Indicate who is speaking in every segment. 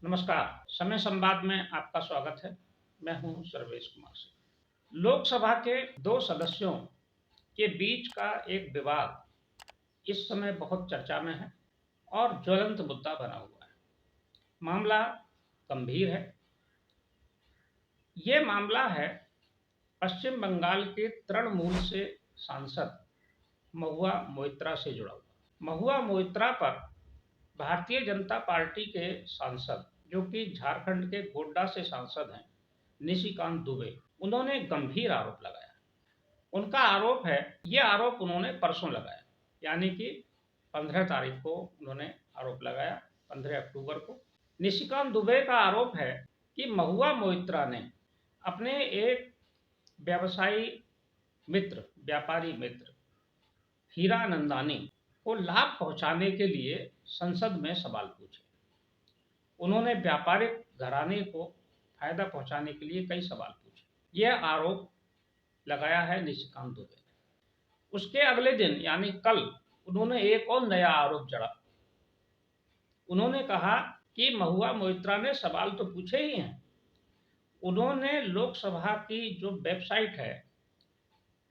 Speaker 1: नमस्कार। समय संवाद में आपका स्वागत है। मैं हूं सर्वेश कुमार सिंह। लोकसभा के दो सदस्यों के बीच का एक विवाद इस समय बहुत चर्चा में है और ज्वलंत मुद्दा बना हुआ है। मामला गंभीर है। ये मामला है पश्चिम बंगाल के तृणमूल से सांसद महुआ मोइत्रा से जुड़ा हुआ। महुआ मोइत्रा पर भारतीय जनता पार्टी के सांसद, जो कि झारखंड के गोड्डा से सांसद हैं, निशिकांत दुबे, उन्होंने गंभीर आरोप लगाया। उनका आरोप है, ये आरोप उन्होंने परसों लगाया, यानी कि 15 तारीख को उन्होंने आरोप लगाया, 15 अक्टूबर को। निशिकांत दुबे का आरोप है कि महुआ मोइत्रा ने अपने एक व्यवसायी मित्र, व्यापारी मित्र हीरानंदानी को लाभ पहुंचाने के लिए संसद में सवाल पूछे। उन्होंने व्यापारिक घराने को फायदा पहुंचाने के लिए कई सवाल पूछे। यह आरोप लगाया है निशिकांत दुबे ने। उसके अगले दिन यानी कल उन्होंने एक और नया आरोप जड़ा। उन्होंने कहा कि महुआ मोइत्रा ने सवाल तो पूछे ही हैं, उन्होंने लोकसभा की जो वेबसाइट है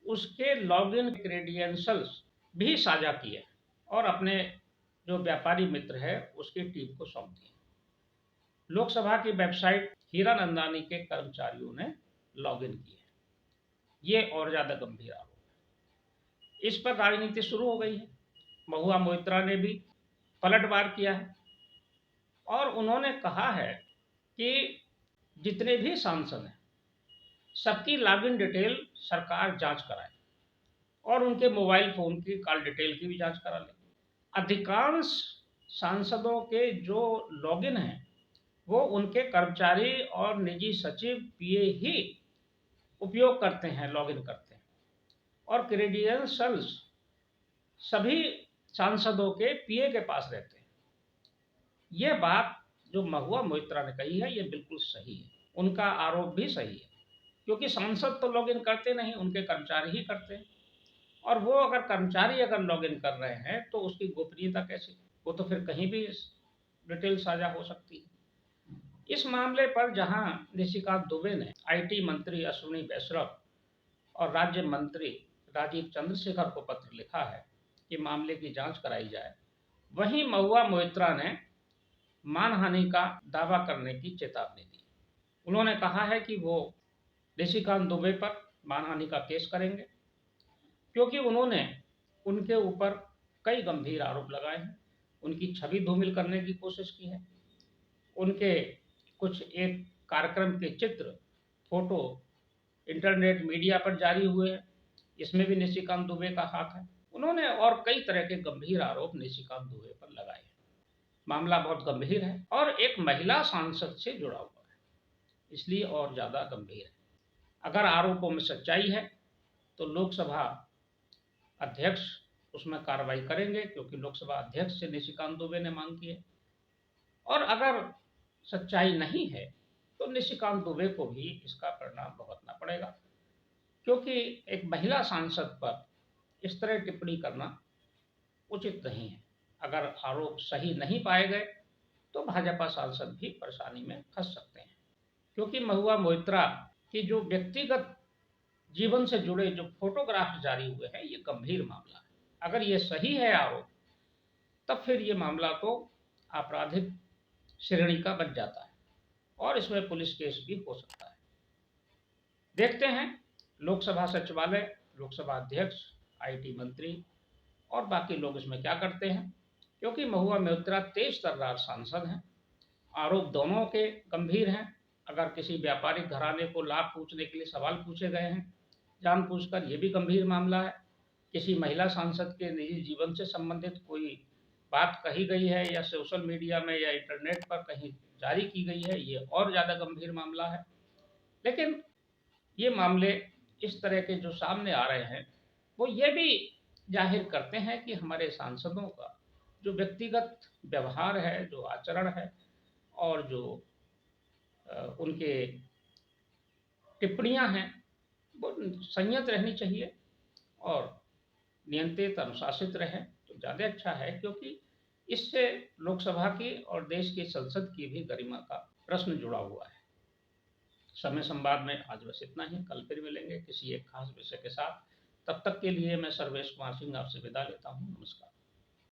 Speaker 1: उसके लॉगिन क्रेडेंशियल्स भी साझा किए और अपने जो व्यापारी मित्र है उसकी टीम को सौंप दिए। लोकसभा की वेबसाइट हीरानंदानी के कर्मचारियों ने लॉगिन की है। ये और ज्यादा गंभीर आरोप है। इस पर राजनीति शुरू हो गई है। महुआ मोइत्रा ने भी पलटवार किया है और उन्होंने कहा है कि जितने भी सांसद हैं सबकी लॉगिन डिटेल सरकार जांच कराए और उनके मोबाइल फोन की कॉल डिटेल की भी जांच करा ले। अधिकांश सांसदों के जो लॉगिन हैं वो उनके कर्मचारी और निजी सचिव पीए ही उपयोग करते हैं, लॉगिन करते हैं, और क्रेडेंशियल्स सभी सांसदों के पीए के पास रहते हैं। यह बात जो महुआ मोइत्रा ने कही है ये बिल्कुल सही है। उनका आरोप भी सही है, क्योंकि सांसद तो लॉगिन करते नहीं, उनके कर्मचारी ही करते हैं। और वो अगर कर्मचारी लॉगिन कर रहे हैं तो उसकी गोपनीयता कैसे? वो तो फिर कहीं भी डिटेल साझा हो सकती है। इस मामले पर जहां निशिकांत दुबे ने आईटी मंत्री अश्विनी वैष्णव और राज्य मंत्री राजीव चंद्रशेखर को पत्र लिखा है कि मामले की जांच कराई जाए, वहीं महुआ मोइत्रा ने मानहानि का दावा करने की चेतावनी दी। उन्होंने कहा है कि वो निशिकांत दुबे पर मानहानि का केस करेंगे, क्योंकि उन्होंने उनके ऊपर कई गंभीर आरोप लगाए हैं। उनकी छवि धूमिल करने की कोशिश की है। उनके कुछ एक कार्यक्रम के चित्र, फोटो इंटरनेट मीडिया पर जारी हुए हैं, इसमें भी निशिकांत दुबे का हाथ है। उन्होंने और कई तरह के गंभीर आरोप निशिकांत दुबे पर लगाए हैं। मामला बहुत गंभीर है और एक महिला सांसद से जुड़ा हुआ है, इसलिए और ज्यादा गंभीर है। अगर आरोपों में सच्चाई है तो लोकसभा अध्यक्ष उसमें कार्रवाई करेंगे, क्योंकि लोकसभा अध्यक्ष से निशिकांत दुबे ने मांग की है। और अगर सच्चाई नहीं है तो निशिकांत दुबे को भी इसका परिणाम भुगतना पड़ेगा, क्योंकि एक महिला सांसद पर इस तरह टिप्पणी करना उचित नहीं है। अगर आरोप सही नहीं पाए गए तो भाजपा सांसद भी परेशानी में फंस सकते हैं, क्योंकि महुआ मोइत्रा की जो व्यक्तिगत जीवन से जुड़े जो फोटोग्राफ जारी हुए हैं ये गंभीर मामला है। अगर ये सही है आरोप, तब फिर ये मामला तो आपराधिक श्रेणी का बन जाता है और इसमें पुलिस केस भी हो सकता है। देखते हैं लोकसभा सचिवालय, लोकसभा अध्यक्ष, आईटी मंत्री और बाकी लोग इसमें क्या करते हैं, क्योंकि महुआ मोइत्रा तेज तर्रार सांसद हैं। आरोप दोनों के गंभीर हैं। अगर किसी व्यापारिक घराने को लाभ पूछने के लिए सवाल पूछे गए हैं जानबूझकर, यह भी गंभीर मामला है। किसी महिला सांसद के निजी जीवन से संबंधित कोई बात कही गई है या सोशल मीडिया में या इंटरनेट पर कहीं जारी की गई है, ये और ज़्यादा गंभीर मामला है। लेकिन ये मामले इस तरह के जो सामने आ रहे हैं वो ये भी जाहिर करते हैं कि हमारे सांसदों का जो व्यक्तिगत व्यवहार है, जो आचरण है और जो उनके टिप्पणियां हैं वो संयत रहनी चाहिए और नियंत्रित, अनुशासित रहे तो ज़्यादा अच्छा है। क्योंकि इससे लोकसभा की और देश की संसद की भी गरिमा का प्रश्न जुड़ा हुआ है। समय संवाद में आज बस इतना ही। कल फिर मिलेंगे किसी एक खास विषय के साथ। तब तक के लिए मैं सर्वेश कुमार सिंह आपसे विदा लेता हूँ। नमस्कार।